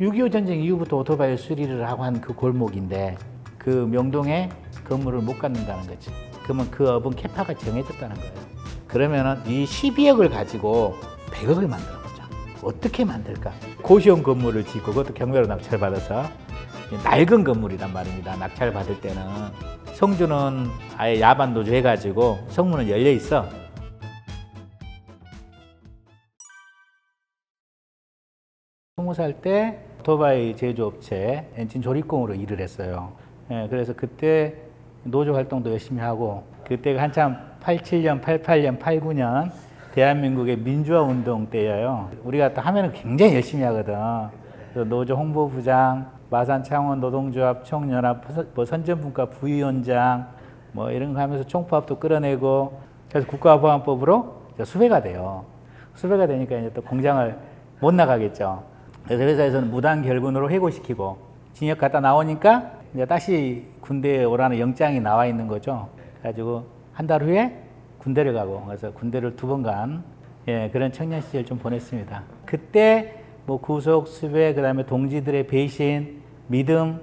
6.25 전쟁 이후부터 오토바이 수리를 하고 한 그 골목인데 그 명동에 건물을 못 갖는다는 거지. 그러면 그 업은 캐파가 정해졌다는 거예요. 그러면은 이 12억을 가지고 100억을 만들어 보자. 어떻게 만들까? 고시원 건물을 짓고 그것도 경매로 낙찰받아서 낡은 건물이란 말입니다. 낙찰받을 때는 성주는 아예 야반 노조 해가지고 성문은 열려 있어. 20살 때 오토바이 제조업체 엔진 조립工으로 일을 했어요. 그래서 그때 노조 활동도 열심히 하고 그때가 한참 87년, 88년, 89년 대한민국의 민주화 운동 때예요. 우리가 또 하면은 굉장히 열심히 하거든. 그래서 노조 홍보부장, 마산 창원 노동조합 총연합 선전분과 부위원장 뭐 이런 거 하면서 총파업도 끌어내고 그래서 국가보안법으로 수배가 돼요. 수배가 되니까 이제 또 공장을 못 나가겠죠. 그래서 회사에서는 무단 결근으로 해고시키고 징역 갔다 나오니까 이제 다시 군대에 오라는 영장이 나와 있는 거죠. 그래가지고 한 달 후에 군대를 가고 그래서 군대를 2번 간 그런 청년 시절 좀 보냈습니다. 그때 뭐 구속, 수배, 그다음에 동지들의 배신, 믿음,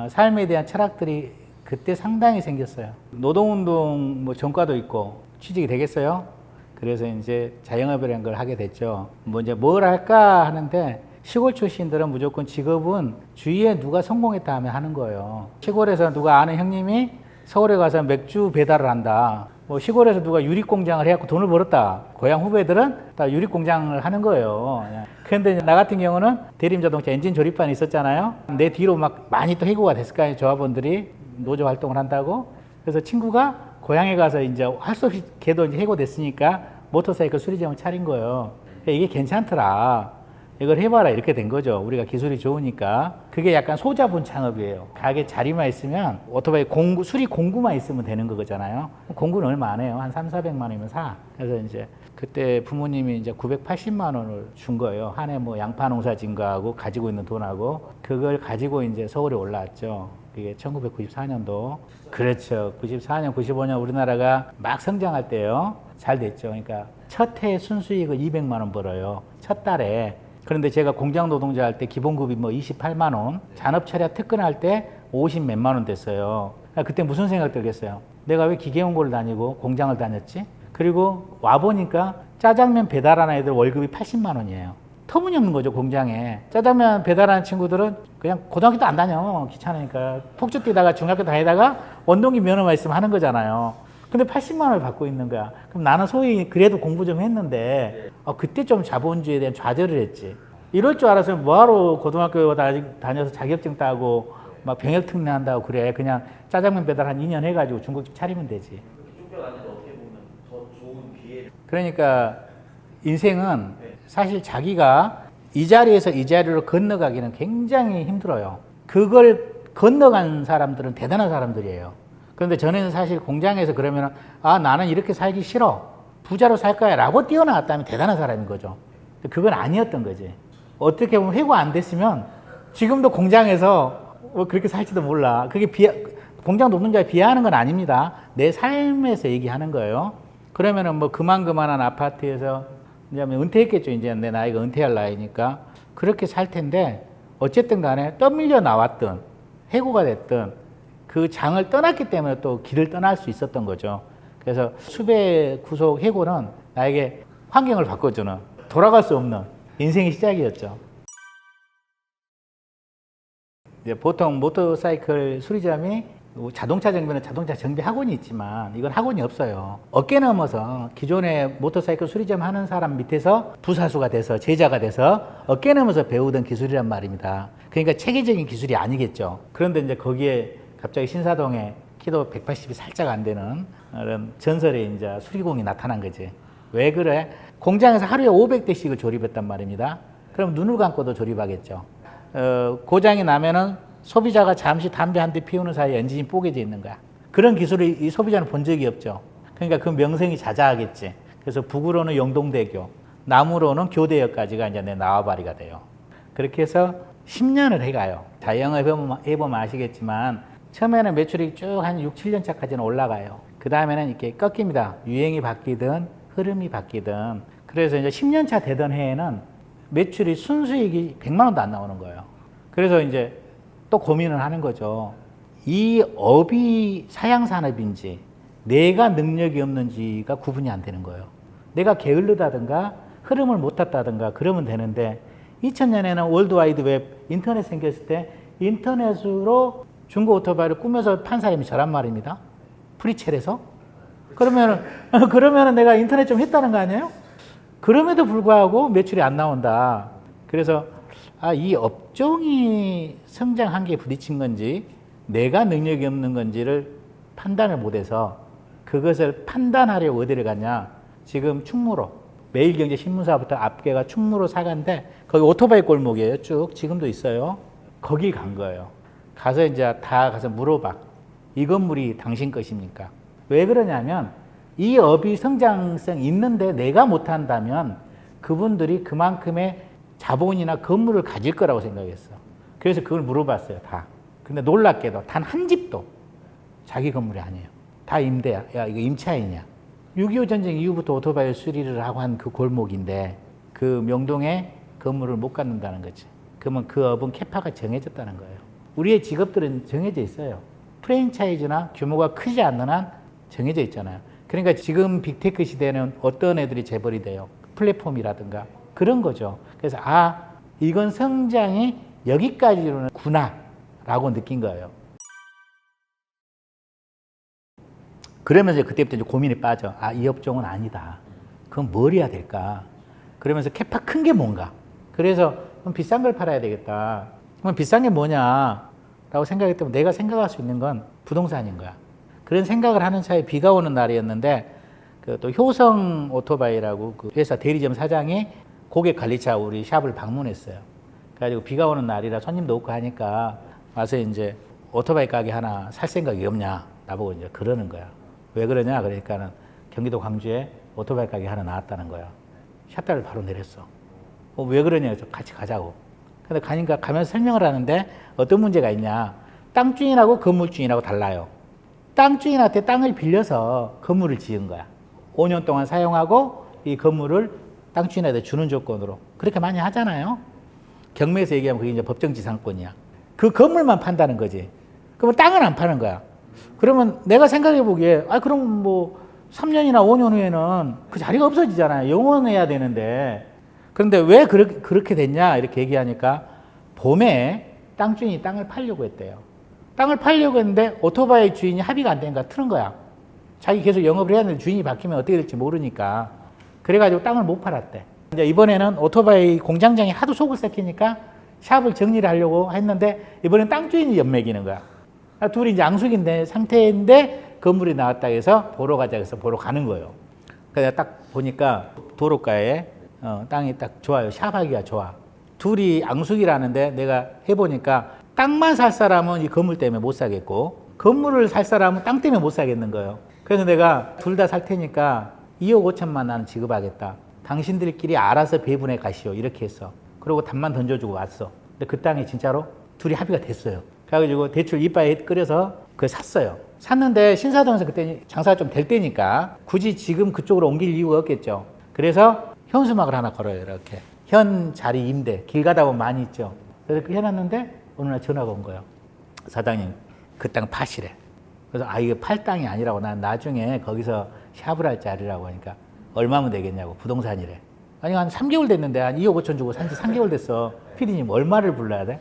삶에 대한 철학들이 그때 상당히 생겼어요. 노동운동 뭐 전과도 있고 취직이 되겠어요? 그래서 이제 자영업이라는 걸 하게 됐죠. 뭐 이제 뭘 할까 하는데 시골 출신들은 무조건 직업은 주위에 누가 성공했다 하면 하는 거예요. 시골에서 누가 아는 형님이 서울에 가서 맥주 배달을 한다. 뭐 시골에서 누가 유리공장을 해갖고 돈을 벌었다. 고향 후배들은 다 유리공장을 하는 거예요. 그런데 나 같은 경우는 대림자동차 엔진 조립반이 있었잖아요. 내 뒤로 막 많이 또 해고가 됐을 거 아니에요. 조합원들이 노조 활동을 한다고. 그래서 친구가 고향에 가서 이제 할 수 없이 걔도 이제 해고됐으니까 모터사이클 수리점을 차린 거예요. 이게 괜찮더라. 이걸 해봐라 이렇게 된 거죠. 우리가 기술이 좋으니까. 그게 약간 소자본 창업이에요. 가게 자리만 있으면 오토바이 수리 공구만 있으면 되는 거잖아요. 공구는 얼마 안 해요. 한 300~400만 원이면 사. 그래서 이제 그때 부모님이 이제 980만 원을 준 거예요. 한 해 뭐 양파 농사 진 거하고 가지고 있는 돈하고 그걸 가지고 이제 서울에 올라왔죠. 그게 1994년도. 그렇죠. 94년, 95년 우리나라가 막 성장할 때요. 잘 됐죠. 그러니까 첫 해 순수익을 200만 원 벌어요. 첫 달에. 그런데 제가 공장 노동자 할 때 기본급이 뭐 28만 원, 잔업차량 특근할 때 50 몇만 원 됐어요. 그때 무슨 생각 들겠어요? 내가 왜 기계연구를 다니고 공장을 다녔지? 그리고 와보니까 짜장면 배달하는 애들 월급이 80만 원이에요. 터무니없는 거죠, 공장에. 짜장면 배달하는 친구들은 그냥 고등학교도 안 다녀. 귀찮으니까. 폭주 뛰다가 중학교 다니다가 원동기 면허만 있으면 하는 거잖아요. 근데 80만 원을 받고 있는 거야. 그럼 나는 소위 그래도 공부 좀 했는데 그때 좀 자본주의에 대한 좌절을 했지. 이럴 줄 알았으면 뭐하러 고등학교 다녀서 자격증 따고 막 병역 특례한다고 그래. 그냥 짜장면 배달 한 2년 해가지고 중국집 차리면 되지. 그쪽 안에서 어떻게 보면 더 좋은 기회. 그러니까 인생은 사실 자기가 이 자리에서 이 자리로 건너가기는 굉장히 힘들어요. 그걸 건너간 사람들은 대단한 사람들이에요. 그런데 저는 사실 공장에서 그러면 나는 이렇게 살기 싫어. 부자로 살 거야 라고 뛰어나왔다면 대단한 사람인 거죠. 그건 아니었던 거지. 어떻게 보면 해고 안 됐으면 지금도 공장에서 그렇게 살지도 몰라. 그게 공장 노동자에 비하하는 건 아닙니다. 내 삶에서 얘기하는 거예요. 그러면은 뭐 그만한 아파트에서 이제 은퇴했겠죠. 이제 내 나이가 은퇴할 나이니까. 그렇게 살 텐데 어쨌든 간에 떠밀려 나왔든 해고가 됐든 그 장을 떠났기 때문에 또 길을 떠날 수 있었던 거죠. 그래서 수배, 구속, 해고는 나에게 환경을 바꿔주는 돌아갈 수 없는 인생의 시작이었죠. 이제 보통 모터사이클 수리점이 자동차 정비는 자동차 정비 학원이 있지만 이건 학원이 없어요. 어깨 넘어서 기존에 모터사이클 수리점 하는 사람 밑에서 부사수가 돼서 제자가 돼서 어깨 넘어서 배우던 기술이란 말입니다. 그러니까 체계적인 기술이 아니겠죠. 그런데 이제 거기에 갑자기 신사동에 키도 180이 살짝 안 되는 그런 전설의 이제 수리공이 나타난 거지. 왜 그래? 공장에서 하루에 500대씩을 조립했단 말입니다. 그럼 눈을 감고도 조립하겠죠. 고장이 나면은 소비자가 잠시 담배 한 대 피우는 사이에 엔진이 뽀개져 있는 거야. 그런 기술을 이 소비자는 본 적이 없죠. 그러니까 그 명성이 자자하겠지. 그래서 북으로는 영동대교, 남으로는 교대역까지가 이제 내 나와바리가 돼요. 그렇게 해서 10년을 해가요. 자영업 해보면 아시겠지만 처음에는 매출이 쭉 한 6, 7년 차까지는 올라가요. 그 다음에는 이렇게 꺾입니다. 유행이 바뀌든 흐름이 바뀌든. 그래서 이제 10년 차 되던 해에는 매출이 순수익이 100만 원도 안 나오는 거예요. 그래서 이제 또 고민을 하는 거죠. 이 업이 사양산업인지 내가 능력이 없는지가 구분이 안 되는 거예요. 내가 게을르다든가 흐름을 못 탔다든가 그러면 되는데 2000년에는 월드와이드웹 인터넷 생겼을 때 인터넷으로 중고 오토바이를 꾸며서 판 사람이 저란 말입니다. 프리첼에서. 그러면은 내가 인터넷 좀 했다는 거 아니에요? 그럼에도 불구하고 매출이 안 나온다. 그래서 이 업종이 성장 한계에 부딪힌 건지 내가 능력이 없는 건지를 판단을 못해서 그것을 판단하려고 어디를 갔냐. 지금 충무로 매일경제 신문사부터 앞개가 충무로 사가인데 거기 오토바이 골목이에요. 쭉 지금도 있어요. 거기 간 거예요. 가서 이제 다 가서 물어봐. 이 건물이 당신 것입니까? 왜 그러냐면 이 업이 성장성 있는데 내가 못한다면 그분들이 그만큼의 자본이나 건물을 가질 거라고 생각했어. 그래서 그걸 물어봤어요. 다. 근데 놀랍게도 단 한 집도 자기 건물이 아니에요. 다 임대야. 야, 이거 임차인이야. 6.25 전쟁 이후부터 오토바이 수리를 하고 한 그 골목인데 그 명동에 건물을 못 갖는다는 거지. 그러면 그 업은 캐파가 정해졌다는 거예요. 우리의 직업들은 정해져 있어요. 프랜차이즈나 규모가 크지 않는 한 정해져 있잖아요. 그러니까 지금 빅테크 시대는 어떤 애들이 재벌이 돼요? 플랫폼이라든가 그런 거죠. 그래서 이건 성장이 여기까지로는 구나 라고 느낀 거예요. 그러면서 그때부터 이제 고민이 빠져. 이 업종은 아니다. 그럼 뭘 해야 될까? 그러면서 캐파 큰 게 뭔가? 그래서 그럼 비싼 걸 팔아야 되겠다. 그럼 비싼 게 뭐냐? 라고 생각했더니 내가 생각할 수 있는 건 부동산인 거야. 그런 생각을 하는 차에 비가 오는 날이었는데 또 효성 오토바이라고 그 회사 대리점 사장이 고객 관리차 우리 샵을 방문했어요. 그래가지고 비가 오는 날이라 손님도 없고 하니까 와서 이제 오토바이 가게 하나 살 생각이 없냐? 나보고 이제 그러는 거야. 왜 그러냐? 그러니까는 경기도 광주에 오토바이 가게 하나 나왔다는 거야. 샷다를 바로 내렸어. 왜 그러냐? 해서 같이 가자고. 근데 가면서 설명을 하는데 어떤 문제가 있냐? 땅 주인하고 건물 주인하고 달라요. 땅 주인한테 땅을 빌려서 건물을 지은 거야. 5년 동안 사용하고 이 건물을 땅 주인한테 주는 조건으로. 그렇게 많이 하잖아요. 경매에서 얘기하면 그게 이제 법정지상권이야. 그 건물만 판다는 거지. 그러면 땅은 안 파는 거야. 그러면 내가 생각해 보기에 그럼 뭐 3년이나 5년 후에는 그 자리가 없어지잖아요. 영원해야 되는데. 그런데 왜 그렇게 됐냐 이렇게 얘기하니까 봄에 땅 주인이 땅을 팔려고 했대요. 땅을 팔려고 했는데 오토바이 주인이 합의가 안 되니까 트는 거야. 자기 계속 영업을 해야 되는데 주인이 바뀌면 어떻게 될지 모르니까. 그래가지고 땅을 못 팔았대. 이제 이번에는 오토바이 공장장이 하도 속을 썩히니까 샵을 정리를 하려고 했는데 이번엔 땅 주인이 연맥이는 거야. 둘이 이제 앙숙인데 상태인데 건물이 나왔다 해서 보러 가자 해서 보러 가는 거예요. 그래서 딱 보니까 도로가에 땅이 딱 좋아요. 샵하기가 좋아. 둘이 앙숙이라는데 내가 해보니까 땅만 살 사람은 이 건물 때문에 못 사겠고 건물을 살 사람은 땅 때문에 못 사겠는 거예요. 그래서 내가 둘 다 살 테니까 2억 5천만 나는 지급하겠다. 당신들끼리 알아서 배분해 가시오. 이렇게 했어. 그리고 답만 던져주고 왔어. 근데 그 땅이 진짜로 둘이 합의가 됐어요. 그래가지고 대출 이빠이 끓여서 그걸 샀어요. 샀는데 신사동에서 그때 장사가 좀 될 때니까 굳이 지금 그쪽으로 옮길 이유가 없겠죠. 그래서 현수막을 하나 걸어요. 이렇게. 현 자리 임대. 길 가다 보면 많이 있죠. 그래서 그 해놨는데 어느 날 전화가 온 거예요. 사장님 그 땅 파시래. 그래서 이게 팔 땅이 아니라고 난 나중에 거기서 샵을 할 자리라고 하니까 얼마면 되겠냐고. 부동산이래. 아니 한 3개월 됐는데 한 2억 5천 주고 산지 3개월 됐어. 피디님 얼마를 불러야 돼?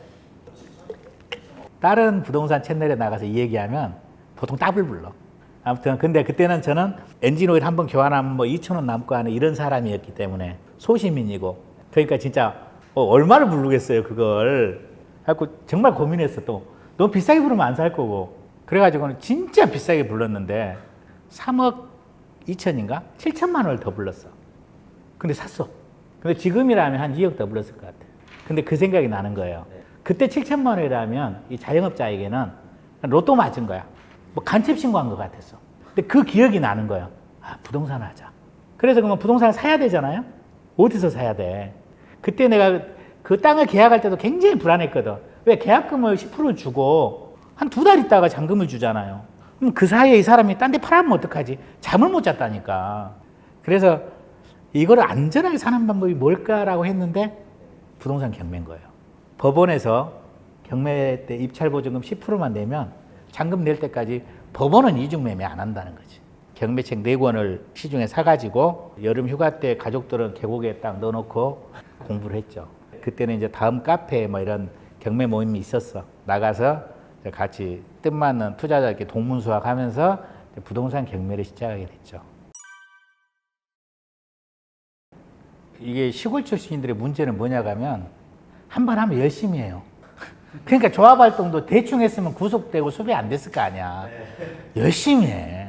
다른 부동산 채널에 나가서 이 얘기하면 보통 답을 불러. 아무튼 근데 그때는 저는 엔진 오일 한번 교환하면 뭐 2,000원 남고 하는 이런 사람이었기 때문에 소시민이고 그러니까 진짜 얼마를 부르겠어요 그걸. 그래갖고 정말 고민했어. 또 너무 비싸게 부르면 안 살 거고. 그래가지고는 진짜 비싸게 불렀는데 3억 2천인가? 7천만 원을 더 불렀어. 근데 샀어. 근데 지금이라면 한 2억 더 불렀을 것 같아. 근데 그 생각이 나는 거예요. 그때 7천만 원이라면 이 자영업자에게는 로또 맞은 거야. 뭐 간첩 신고한 것 같았어. 근데 그 기억이 나는 거예요. 부동산 하자. 그래서 그러면 부동산을 사야 되잖아요. 어디서 사야 돼? 그때 내가 그 땅을 계약할 때도 굉장히 불안했거든. 왜 계약금을 10%를 주고 한 2달 있다가 잔금을 주잖아요. 그럼 그 사이에 이 사람이 딴 데 팔아면 어떡하지? 잠을 못 잤다니까. 그래서 이거를 안전하게 사는 방법이 뭘까라고 했는데 부동산 경매인 거예요. 법원에서 경매 때 입찰보증금 10%만 내면 잔금 낼 때까지 법원은 이중매매 안 한다는 거지. 경매책 4권을 시중에 사가지고 여름 휴가 때 가족들은 계곡에 딱 넣어놓고 공부를 했죠. 그때는 이제 다음 카페 뭐 이런 경매 모임이 있었어. 나가서 같이 뜻맞는 투자자에게 동문수학하면서 부동산 경매를 시작하게 됐죠. 이게 시골 출신들의 문제는 뭐냐고 하면 한 번 하면 열심히 해요. 그러니까 조합 활동도 대충 했으면 구속되고 수배 안 됐을 거 아니야. 열심히 해.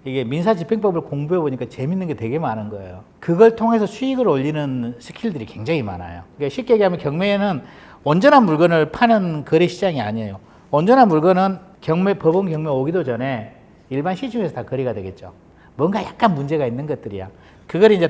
이게 민사집행법을 공부해 보니까 재밌는 게 되게 많은 거예요. 그걸 통해서 수익을 올리는 스킬들이 굉장히 많아요. 그러니까 쉽게 얘기하면 경매는 온전한 물건을 파는 거래 시장이 아니에요. 온전한 물건은 법원 경매 오기도 전에 일반 시중에서 다 거래가 되겠죠. 뭔가 약간 문제가 있는 것들이야. 그걸 이제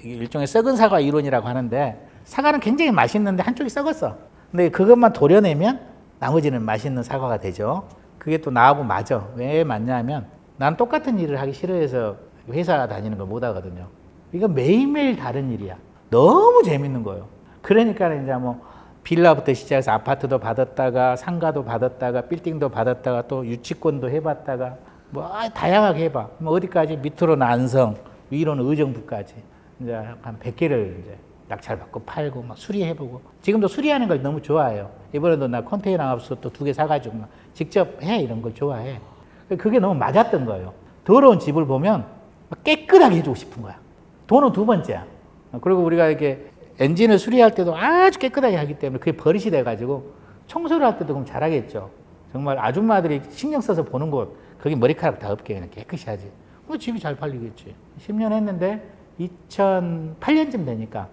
일종의 썩은 사과 이론이라고 하는데, 사과는 굉장히 맛있는데 한쪽이 썩었어. 근데 그것만 도려내면 나머지는 맛있는 사과가 되죠. 그게 또 나하고 맞아. 왜 맞냐 하면 난 똑같은 일을 하기 싫어해서 회사 다니는 걸 못 하거든요. 이건 매일매일 다른 일이야. 너무 재밌는 거예요. 그러니까 이제 뭐 빌라부터 시작해서 아파트도 받았다가 상가도 받았다가 빌딩도 받았다가 또 유치권도 해봤다가 뭐 다양하게 해봐. 뭐 어디까지 밑으로 난성, 위로는 의정부까지 이제 한 100개를 이제 낙찰받고 팔고 막 수리해보고, 지금도 수리하는 걸 너무 좋아해요. 이번에도 나 컨테이너 하우스 또 2개 사가지고 막 직접 해. 이런 걸 좋아해. 그게 너무 맞았던 거예요. 더러운 집을 보면 깨끗하게 해주고 싶은 거야. 돈은 2번째야. 그리고 우리가 이렇게 엔진을 수리할 때도 아주 깨끗하게 하기 때문에 그게 버릇이 돼가지고 청소를 할 때도 그럼 잘하겠죠. 정말 아줌마들이 신경 써서 보는 곳, 거기 머리카락 다 없게 그냥 깨끗이 하지. 집이 잘 팔리겠지. 10년 했는데 2008년쯤 되니까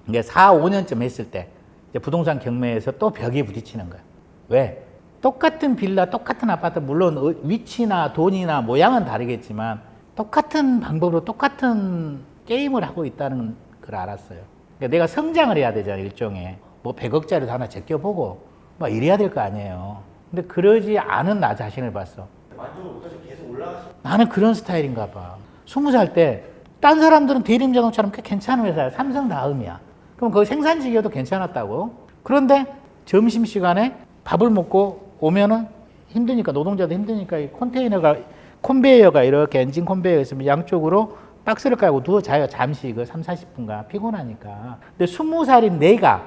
이게 4, 5년쯤 했을 때 이제 부동산 경매에서 또 벽에 부딪히는 거야. 왜? 똑같은 빌라, 똑같은 아파트, 물론 위치나 돈이나 모양은 다르겠지만 똑같은 방법으로 똑같은 게임을 하고 있다는 걸 알았어요. 그러니까 내가 성장을 해야 되잖아, 일종의. 뭐 100억짜리도 하나 제껴보고 막 이래야 될 거 아니에요. 근데 그러지 않은 나 자신을 봤어. 만족을 못하시고 계속 올라가시고. 나는 그런 스타일인가 봐. 20살 때 딴 사람들은 대림자동차처럼 꽤 괜찮은 회사야. 삼성 다음이야. 그럼 거기 생산직이어도 괜찮았다고. 그런데 점심시간에 밥을 먹고 오면은 힘드니까, 노동자도 힘드니까 이 컨베이어가 이렇게 엔진 컨베이어가 있으면 양쪽으로 박스를 깔고 누워 자요. 잠시 그 3, 40분간 피곤하니까. 근데 20살인 내가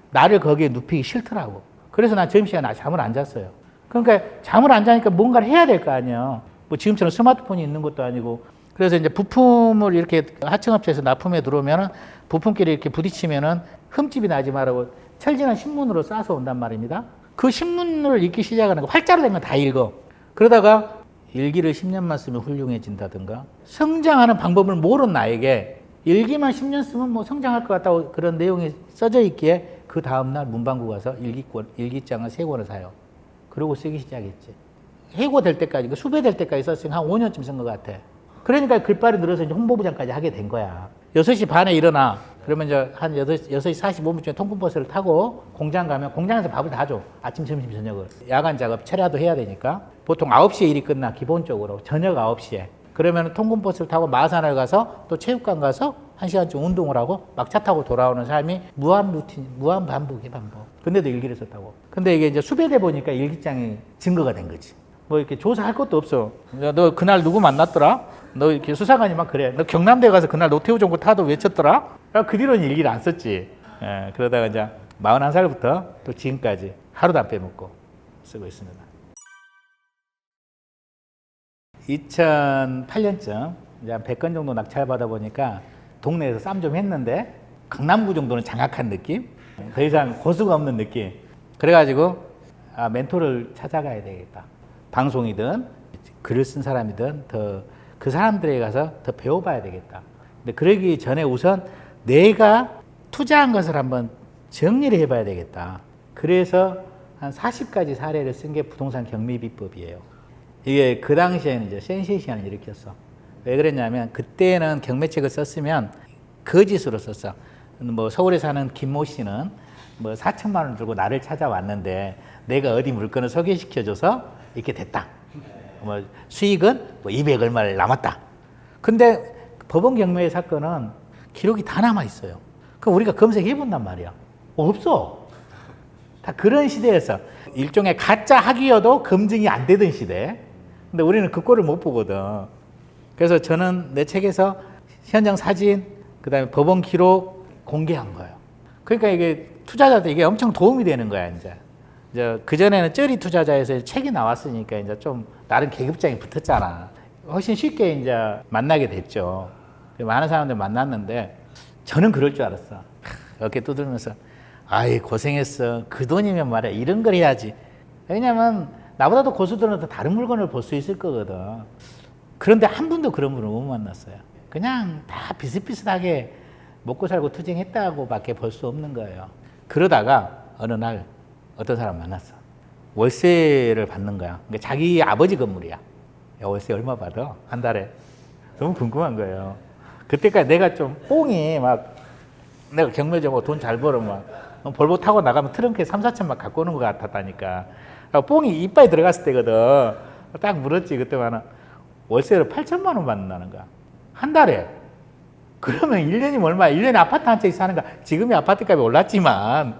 나를 거기에 눕히기 싫더라고. 그래서 난 점심시간에 잠을 안 잤어요. 그러니까 잠을 안 자니까 뭔가를 해야 될 거 아니에요. 뭐 지금처럼 스마트폰이 있는 것도 아니고. 그래서 이제 부품을 이렇게 하청업체에서 납품해 들어오면은 부품끼리 이렇게 부딪히면은 흠집이 나지 말라고 철진한 신문으로 싸서 온단 말입니다. 그 신문을 읽기 시작하는 거, 활자로 된 건 다 읽어. 그러다가 일기를 10년만 쓰면 훌륭해진다든가, 성장하는 방법을 모르는 나에게 일기만 10년 쓰면 뭐 성장할 것 같다고 그런 내용이 써져 있기에 그 다음날 문방구 가서 일기장을 3권을 사요. 그러고 쓰기 시작했지. 해고될 때까지, 수배될 때까지 썼으니까 한 5년쯤 쓴 것 같아. 그러니까 글빨이 늘어서 이제 홍보부장까지 하게 된 거야. 6시 반에 일어나. 그러면 이제 한 6시 45분쯤에 통근버스를 타고 공장 가면 공장에서 밥을 다 줘. 아침, 점심, 저녁을. 야간 작업, 철야도 해야 되니까. 보통 9시에 일이 끝나, 기본적으로. 저녁 9시에. 그러면 통근버스를 타고 마산을 가서 또 체육관 가서 1시간쯤 운동을 하고 막 차 타고 돌아오는 삶이 무한 루틴, 무한 반복이 반복. 근데도 일기를 썼다고. 근데 이게 이제 수배돼 보니까 일기장이 증거가 된 거지. 뭐 이렇게 조사할 것도 없어. 너 그날 누구 만났더라? 너 이렇게 수사관이 막 그래. 너 경남대 가서 그날 노태우 정부 타도 외쳤더라? 그 뒤로는 일기를 안 썼지. 예, 그러다가 이제 41살부터 또 지금까지 하루도 안 빼먹고 쓰고 있습니다. 2008년쯤 이제 한 100건 정도 낙찰받아 보니까 동네에서 쌈 좀 했는데 강남구 정도는 장악한 느낌? 더 이상 고수가 없는 느낌. 그래가지고 멘토를 찾아가야 되겠다. 방송이든 글을 쓴 사람이든 더 그 사람들에게 가서 더 배워봐야 되겠다. 근데 그러기 전에 우선 내가 투자한 것을 한번 정리를 해봐야 되겠다. 그래서 한 40가지 사례를 쓴 게 부동산 경매 비법이에요. 이게 그 당시에는 이제 센세이션을 일으켰어. 왜 그랬냐면 그때는 경매책을 썼으면 거짓으로 썼어. 뭐 서울에 사는 김모 씨는 뭐 4천만 원 들고 나를 찾아왔는데 내가 어디 물건을 소개시켜줘서 이렇게 됐다. 뭐 수익은 뭐 200 얼마를 남았다. 근데 법원 경매 사건은 기록이 다 남아 있어요. 그럼 우리가 검색해 본단 말이야. 없어. 다 그런 시대였어. 일종의 가짜 학위여도 검증이 안 되던 시대. 근데 우리는 그 꼴을 못 보거든. 그래서 저는 내 책에서 현장 사진, 그 다음에 법원 기록 공개한 거예요. 그러니까 이게 투자자들 이게 엄청 도움이 되는 거야, 이제. 그전에는 쩌리 투자자에서 책이 나왔으니까 이제 좀 나름 계급장이 붙었잖아. 훨씬 쉽게 이제 만나게 됐죠. 많은 사람들 만났는데 저는 그럴 줄 알았어. 어깨 두드리면서 아이 고생했어. 그 돈이면 말이야 이런 걸 해야지. 왜냐면 나보다도 고수들은 더 다른 물건을 볼 수 있을 거거든. 그런데 한 분도 그런 분을 못 만났어요. 그냥 다 비슷비슷하게 먹고 살고 투쟁했다고 밖에 볼 수 없는 거예요. 그러다가 어느 날 어떤 사람 만났어. 월세를 받는 거야. 그러니까 자기 아버지 건물이야. 야, 월세 얼마 받아? 한 달에. 너무 궁금한 거예요. 그때까지 내가 좀 뽕이 막 내가 경매적으로 돈 잘 벌어 막 볼보 타고 나가면 트렁크에 3, 4천만 갖고 오는 것 같았다니까. 뽕이 이빨에 들어갔을 때거든. 딱 물었지. 그때만은 월세를 8천만 원 받는다는 거야. 한 달에. 그러면 1년이면 얼마야? 1년에 아파트 한 채씩 사는가? 지금이 아파트 값이 올랐지만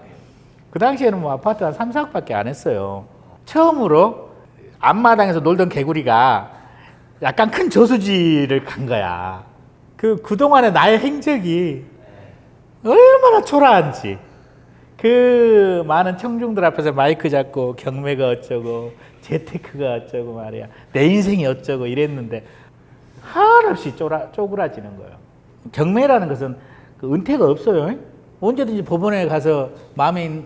그 당시에는 뭐 아파트 한 3, 4억밖에 안 했어요. 처음으로 앞마당에서 놀던 개구리가 약간 큰 저수지를 간 거야. 그동안의 나의 행적이 얼마나 초라한지. 그 많은 청중들 앞에서 마이크 잡고 경매가 어쩌고 재테크가 어쩌고 말이야. 내 인생이 어쩌고 이랬는데 한없이 쪼그라지는 거예요. 경매라는 것은 그 은퇴가 없어요. 언제든지 법원에 가서 마음에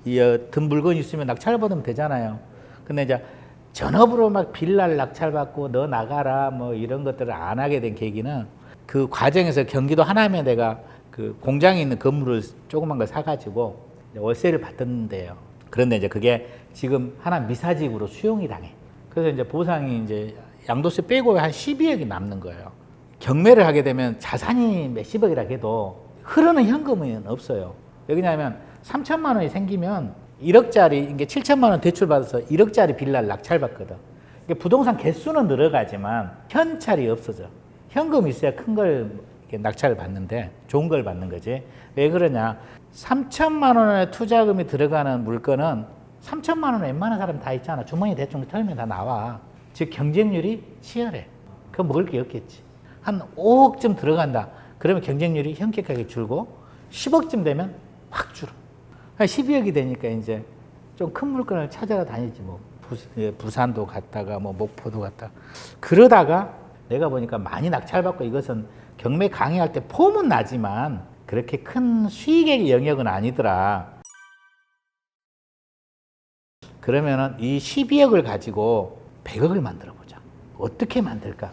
든 물건이 있으면 낙찰받으면 되잖아요. 근데 이제 전업으로 막 빌라를 낙찰받고 너 나가라 뭐 이런 것들을 안 하게 된 계기는 그 과정에서 경기도 하남에 내가 그 공장에 있는 건물을 조그만 걸 사가지고 월세를 받았는데요. 그런데 이제 그게 지금 하남 미사직으로 수용이 당해. 그래서 이제 보상이 이제 양도세 빼고 한 12억이 남는 거예요. 경매를 하게 되면 자산이 몇십억이라 해도 흐르는 현금은 없어요. 왜냐하면 3천만 원이 생기면 1억짜리, 이게 7천만 원 대출 받아서 1억짜리 빌라를 낙찰받거든. 이게 부동산 개수는 늘어가지만 현찰이 없어져. 현금이 있어야 큰 걸 낙찰을 받는데 좋은 걸 받는 거지. 왜 그러냐? 3천만 원의 투자금이 들어가는 물건은 3천만 원 웬만한 사람 다 있잖아. 주머니 대충 털면 다 나와. 즉 경쟁률이 치열해. 그거 먹을 게 없겠지. 한 5억쯤 들어간다. 그러면 경쟁률이 현격하게 줄고 10억쯤 되면 확 줄어. 12억이 되니까 이제 좀 큰 물건을 찾아라 다니지 뭐. 부산도 갔다가 뭐 목포도 갔다가. 그러다가 내가 보니까 많이 낙찰받고 이것은 경매 강의할 때 폼은 나지만 그렇게 큰 수익의 영역은 아니더라. 그러면은 이 12억을 가지고 100억을 만들어 보자. 어떻게 만들까?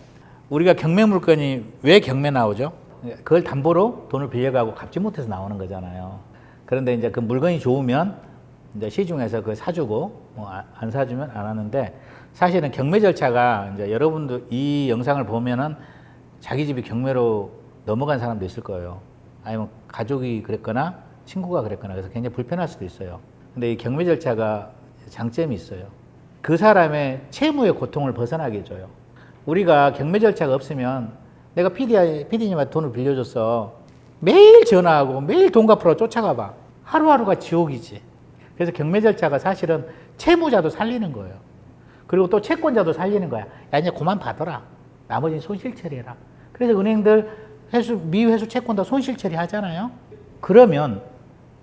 우리가 경매 물건이 왜 경매 나오죠? 그걸 담보로 돈을 빌려가고 갚지 못해서 나오는 거잖아요. 그런데 이제 그 물건이 좋으면 이제 시중에서 그걸 사주고 뭐 안 사주면 안 하는데 사실은 경매 절차가 이제 여러분도 이 영상을 보면은 자기 집이 경매로 넘어간 사람도 있을 거예요. 아니면 가족이 그랬거나 친구가 그랬거나 그래서 굉장히 불편할 수도 있어요. 근데 이 경매 절차가 장점이 있어요. 그 사람의 채무의 고통을 벗어나게 해줘요. 우리가 경매 절차가 없으면 내가 PD님한테 돈을 빌려줬어. 매일 전화하고 매일 돈 갚으러 쫓아가 봐. 하루하루가 지옥이지. 그래서 경매 절차가 사실은 채무자도 살리는 거예요. 그리고 또 채권자도 살리는 거야. 야, 이제 그만 받아라. 나머지는 손실 처리해라. 그래서 은행들 미회수 채권 다 손실 처리하잖아요. 그러면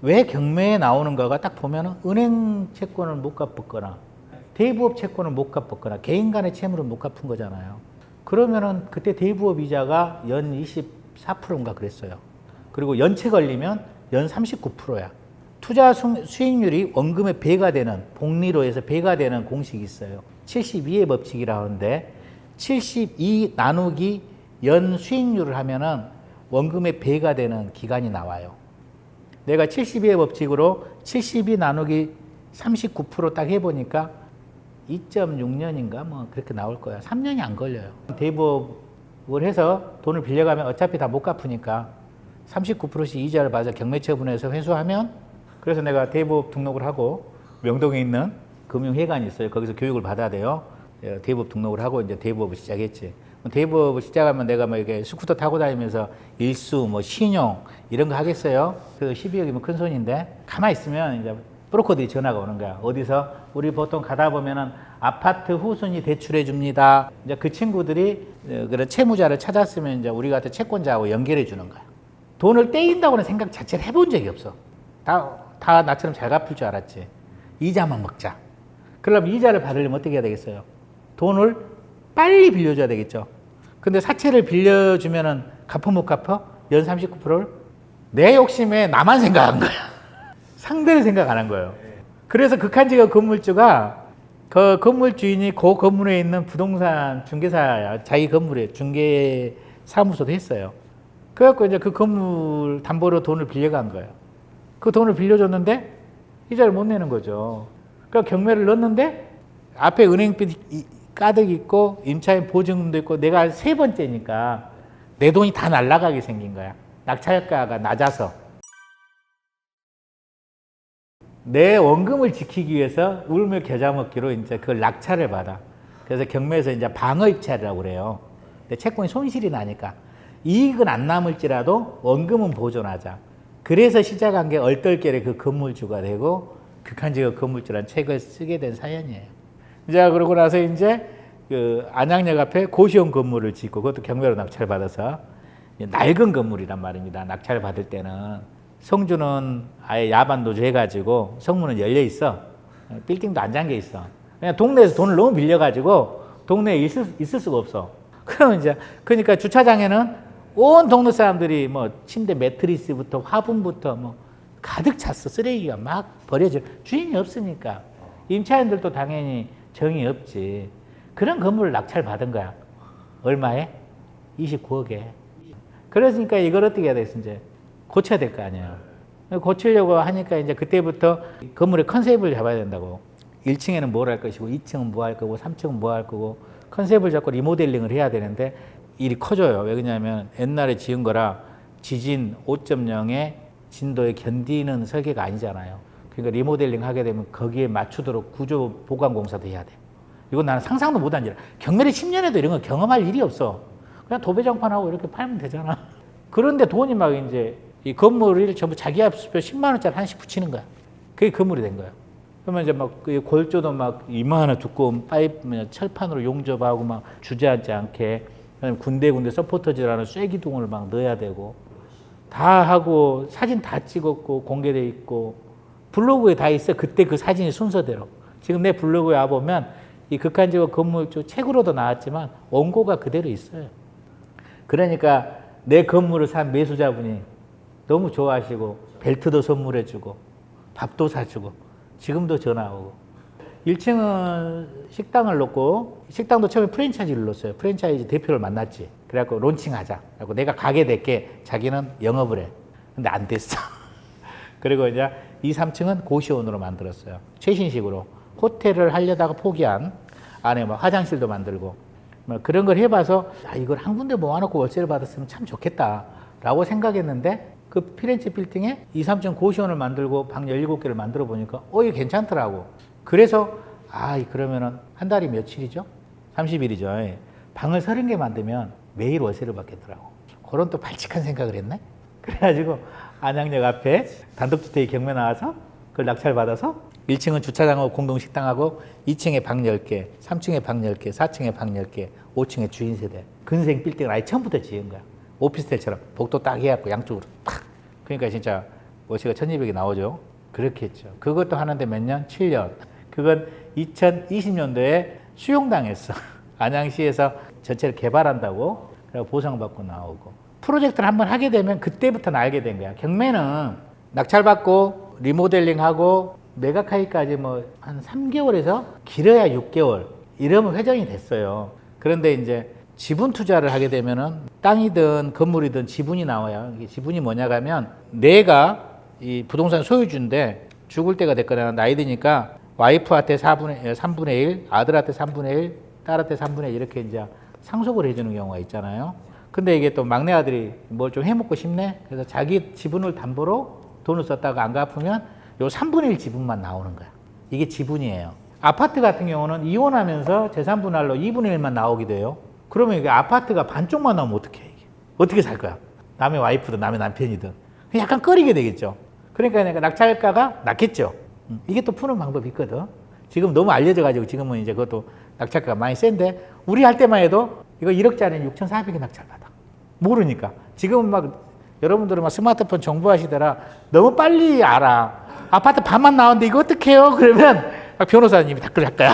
왜 경매에 나오는가가 딱 보면은 은행 채권을 못 갚았거나 대부업 채권을 못 갚았거나 개인 간의 채무를 못 갚은 거잖아요. 그러면은 그때 대부업 이자가 연 24%인가 그랬어요. 그리고 연체 걸리면 연 39%야. 투자 수익률이 원금의 배가 되는 복리로에서 배가 되는 공식이 있어요. 72의 법칙이라 하는데 72 나누기 연 수익률을 하면은 원금의 배가 되는 기간이 나와요. 내가 72의 법칙으로 72 나누기 39% 딱 해보니까 2.6년인가 뭐 그렇게 나올 거야. 3년이 안 걸려요. 대부업을 해서 돈을 빌려가면 어차피 다 못 갚으니까 39%씩 이자를 받아서 경매처분해서 회수하면 그래서 내가 대부업 등록을 하고 명동에 있는 금융회관이 있어요. 거기서 교육을 받아야 돼요. 대부업 등록을 하고 이제 대부업을 시작했지. 대부업을 시작하면 내가 뭐 이렇게 스쿠터 타고 다니면서 일수, 뭐 신용 이런 거 하겠어요? 그 12억이면 큰 손인데 가만히 있으면 이제 브로커들이 전화가 오는 거야. 어디서 우리 보통 가다 보면은 아파트 후순위 대출해 줍니다. 이제 그 친구들이 그런 채무자를 찾았으면 이제 우리 같은 채권자하고 연결해 주는 거야. 돈을 떼인다고는 생각 자체를 해본 적이 없어. 다 나처럼 잘 갚을 줄 알았지. 이자만 먹자. 그러면 이자를 받으려면 어떻게 해야 되겠어요? 돈을 빨리 빌려줘야 되겠죠. 근데 사채를 빌려주면은 갚어 못 갚어? 연 39%를? 내 욕심에 나만 생각한 거야. 상대를 생각 안 한 거예요. 그래서 극한직업 건물주가 그 건물 주인이 그 건물에 있는 부동산 중개사야. 자기 건물에 중개 사무소도 했어요. 그래갖고 이제 그 건물 담보로 돈을 빌려간 거예요. 그 돈을 빌려줬는데 이자를 못 내는 거죠. 그러니까 경매를 넣었는데 앞에 은행빚 가득 있고 임차인 보증금도 있고 내가 세 번째니까 내 돈이 다 날아가게 생긴 거야. 낙찰가가 낮아서. 내 원금을 지키기 위해서 울며 겨자 먹기로 이제 그걸 낙찰을 받아. 그래서 경매에서 이제 방어 입찰이라고 그래요. 근데 채권이 손실이 나니까 이익은 안 남을지라도 원금은 보존하자. 그래서 시작한 게 얼떨결에 그 건물주가 되고 극한직업 건물주라는 책을 쓰게 된 사연이에요. 이제 그러고 나서 이제 그 안양역 앞에 고시원 건물을 짓고 그것도 경매로 낙찰 받아서 낡은 건물이란 말입니다. 낙찰 받을 때는 성주는 아예 야반 노조 해가지고 성문은 열려 있어. 빌딩도 안 잠겨 있어. 그냥 동네에서 돈을 너무 빌려가지고 동네에 있을 수가 없어. 그러면 이제 그러니까 주차장에는 온 동네 사람들이 뭐 침대 매트리스부터 화분부터 뭐 가득 찼어. 쓰레기가 막 버려져. 주인이 없으니까 임차인들도 당연히 정이 없지. 그런 건물을 낙찰 받은 거야. 얼마에? 29억에. 그러니까 이걸 어떻게 해야 되겠어? 이제 고쳐야 될 거 아니에요. 고치려고 하니까 이제 그때부터 건물의 컨셉을 잡아야 된다고. 1층에는 뭘 할 것이고, 2층은 뭐 할 거고, 3층은 뭐 할 거고, 컨셉을 잡고 리모델링을 해야 되는데 일이 커져요. 왜 그러냐면 옛날에 지은 거라 지진 5.0의 진도에 견디는 설계가 아니잖아요. 그러니까 리모델링 하게 되면 거기에 맞추도록 구조 보강 공사도 해야 돼. 이건 나는 상상도 못한 일이야. 경매를 10년에도 이런 거 경험할 일이 없어. 그냥 도배장판하고 이렇게 팔면 되잖아. 그런데 돈이 막 이제 이 건물을 전부 자기 앞수표 10만 원짜리 하나씩 붙이는 거야. 그게 건물이 된 거야. 그러면 이제 막 골조도 막 이만한 두꺼운 파이프 철판으로 용접하고 막 주저앉지 않게 군데군데 서포터즈라는 쐐기둥을 막 넣어야 되고 다 하고 사진 다 찍었고 공개돼 있고 블로그에 다 있어. 그때 그 사진이 순서대로. 지금 내 블로그에 와보면 이 극한직업 건물주 책으로도 나왔지만 원고가 그대로 있어요. 그러니까 내 건물을 산 매수자분이 너무 좋아하시고 벨트도 선물해주고 밥도 사주고 지금도 전화 오고 1층은 식당을 넣고 식당도 처음에 프랜차이즈를 넣었어요. 프랜차이즈 대표를 만났지. 그래갖고 론칭하자. 그래갖고 내가 가게 될게 자기는 영업을 해. 근데 안 됐어. 그리고 이제 2, 3층은 고시원으로 만들었어요. 최신식으로. 호텔을 하려다가 포기한 안에 뭐 화장실도 만들고 뭐 그런 걸 해봐서 이걸 한 군데 모아놓고 월세를 받았으면 참 좋겠다라고 생각했는데 그 피렌체 빌딩에 2, 3층 고시원을 만들고 방 17개를 만들어 보니까 이게 괜찮더라고. 그래서 그러면은 한 달이 며칠이죠? 30일이죠. 방을 30개 만들면 매일 월세를 받겠더라고. 그런 또 발칙한 생각을 했네. 그래가지고 안양역 앞에 단독주택이 경매 나와서 그걸 낙찰 받아서 1층은 주차장하고 공동식당하고 2층에 방 10개, 3층에 방 10개, 4층에 방 10개, 5층에 주인세대. 근생 빌딩을 아예 처음부터 지은 거야. 오피스텔처럼 복도 딱 해갖고 양쪽으로 탁. 그러니까 진짜 월세가 1200이 나오죠. 그렇게 했죠. 그것도 하는데 몇 년? 7년. 그건 2020년도에 수용당했어. 안양시에서 전체를 개발한다고 그래서 보상받고 나오고. 프로젝트를 한번 하게 되면 그때부터 알게 된 거야. 경매는 낙찰받고 리모델링하고 매각하기까지 뭐 한 3개월에서 길어야 6개월 이러면 회전이 됐어요. 그런데 이제 지분 투자를 하게 되면은 땅이든 건물이든 지분이 나와요. 이게 지분이 뭐냐 하면 내가 이 부동산 소유주인데 죽을 때가 됐거나 나이 드니까 와이프한테 3분의 1, 아들한테 3분의 1, 딸한테 3분의 1 이렇게 이제 상속을 해주는 경우가 있잖아요. 근데 이게 또 막내 아들이 뭘 좀 해먹고 싶네. 그래서 자기 지분을 담보로 돈을 썼다가 안 갚으면 요 3분의 1 지분만 나오는 거야. 이게 지분이에요. 아파트 같은 경우는 이혼하면서 재산 분할로 2분의 1만 나오기도 해요. 그러면 이게 아파트가 반쪽만 나오면 어떻게 해? 이게? 어떻게 살 거야? 남의 와이프든 남의 남편이든 약간 꺼리게 되겠죠. 그러니까 내가 낙찰가가 낮겠죠. 이게 또 푸는 방법이 있거든. 지금 너무 알려져가지고 지금은 이제 그것도 낙찰가가 많이 센데 우리 할 때만 해도 이거 1억짜리는 6,400에 낙찰받아. 모르니까. 지금은 막 여러분들은 막 스마트폰 정보하시더라. 너무 빨리 알아. 아파트 반만 나오는데 이거 어떻게 해요? 그러면 막 변호사님이 댓글 할 거야.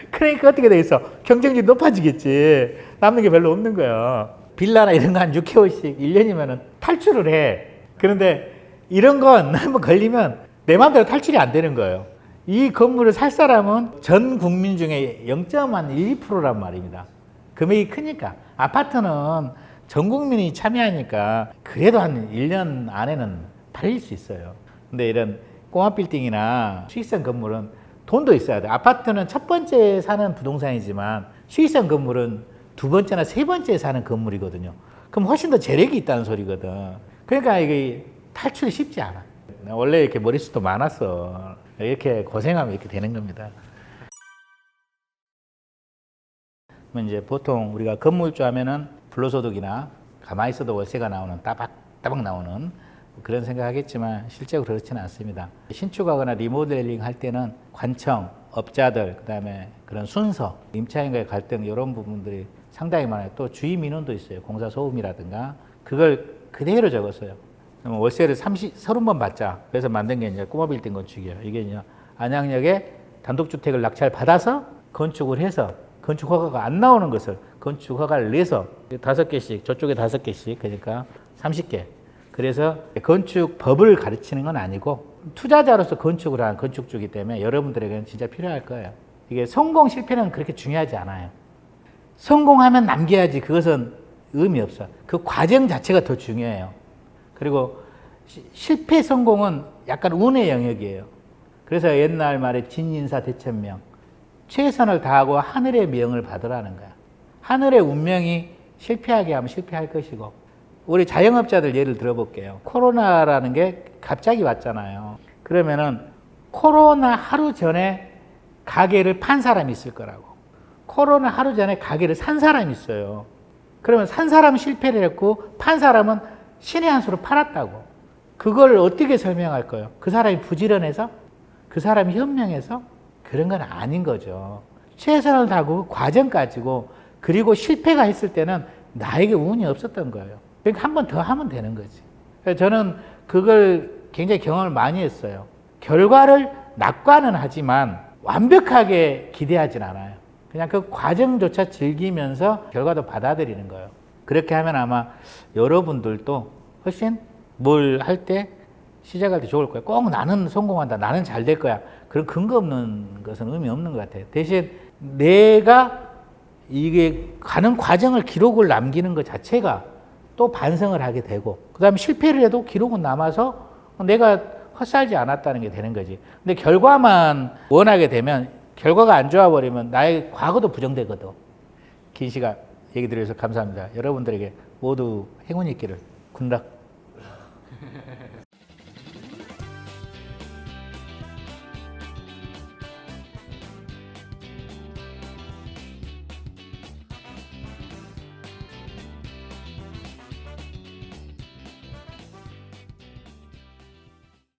그러니까 어떻게 되겠어? 경쟁률이 높아지겠지. 남는 게 별로 없는 거야. 빌라나 이런 거 한 6개월씩 1년이면 탈출을 해. 그런데 이런 건 한번 걸리면 내 마음대로 탈출이 안 되는 거예요. 이 건물을 살 사람은 전 국민 중에 0.12%란 말입니다. 금액이 크니까. 아파트는 전 국민이 참여하니까 그래도 한 1년 안에는 팔릴 수 있어요. 근데 이런 꼬마 빌딩이나 수익성 건물은 돈도 있어야 돼. 아파트는 첫 번째 사는 부동산이지만 수익성 건물은 두 번째나 세 번째 사는 건물이거든요. 그럼 훨씬 더 재력이 있다는 소리거든. 그러니까 이게 탈출이 쉽지 않아. 원래 이렇게 머릿수도 많았어. 이렇게 고생하면 이렇게 되는 겁니다. 이제 보통 우리가 건물주 하면은 불로소득이나 가만히 있어도 월세가 나오는 따박따박 나오는 그런 생각하겠지만 실제로 그렇지는 않습니다. 신축하거나 리모델링 할 때는 관청, 업자들, 그다음에 그런 순서, 임차인과의 갈등 이런 부분들이 상당히 많아요. 또 주의 민원도 있어요. 공사 소음이라든가 그걸 그대로 적었어요. 월세를 30번 받자. 그래서 만든 게 이제 꼬마 빌딩 건축이에요. 이게 이제 안양역에 단독주택을 낙찰 받아서 건축을 해서 건축 허가가 안 나오는 것을 건축 허가를 내서 5개씩 저쪽에 5개씩 그러니까 30개. 그래서 건축법을 가르치는 건 아니고 투자자로서 건축을 한 건축주이기 때문에 여러분들에게는 진짜 필요할 거예요. 이게 성공 실패는 그렇게 중요하지 않아요. 성공하면 남겨야지 그것은 의미 없어. 그 과정 자체가 더 중요해요. 그리고 실패 성공은 약간 운의 영역이에요. 그래서 옛날 말에 진인사 대천명, 최선을 다하고 하늘의 명을 받으라는 거야. 하늘의 운명이 실패하게 하면 실패할 것이고, 우리 자영업자들 예를 들어볼게요. 코로나라는 게 갑자기 왔잖아요. 그러면은 코로나 하루 전에 가게를 판 사람이 있을 거라고. 코로나 하루 전에 가게를 산 사람이 있어요. 그러면 산 사람은 실패를 했고 판 사람은 신의 한 수로 팔았다고. 그걸 어떻게 설명할 거예요? 그 사람이 부지런해서? 그 사람이 현명해서? 그런 건 아닌 거죠. 최선을 다하고 과정까지고, 그리고 실패가 했을 때는 나에게 운이 없었던 거예요. 그러니까 한 번 더 하면 되는 거지. 그래서 저는 그걸 굉장히 경험을 많이 했어요. 결과를 낙관은 하지만 완벽하게 기대하진 않아요. 그냥 그 과정조차 즐기면서 결과도 받아들이는 거예요. 그렇게 하면 아마 여러분들도 훨씬 뭘 할 때 시작할 때 좋을 거예요. 꼭 나는 성공한다, 나는 잘 될 거야. 그런 근거 없는 것은 의미 없는 것 같아요. 대신 내가 이게 가는 과정을 기록을 남기는 것 자체가 또 반성을 하게 되고, 그 다음에 실패를 해도 기록은 남아서 내가 헛살지 않았다는 게 되는 거지. 근데 결과만 원하게 되면, 결과가 안 좋아버리면 나의 과거도 부정되거든. 긴 시간 얘기 드려서 감사합니다. 여러분들에게 모두 행운이 있기를. 굿락.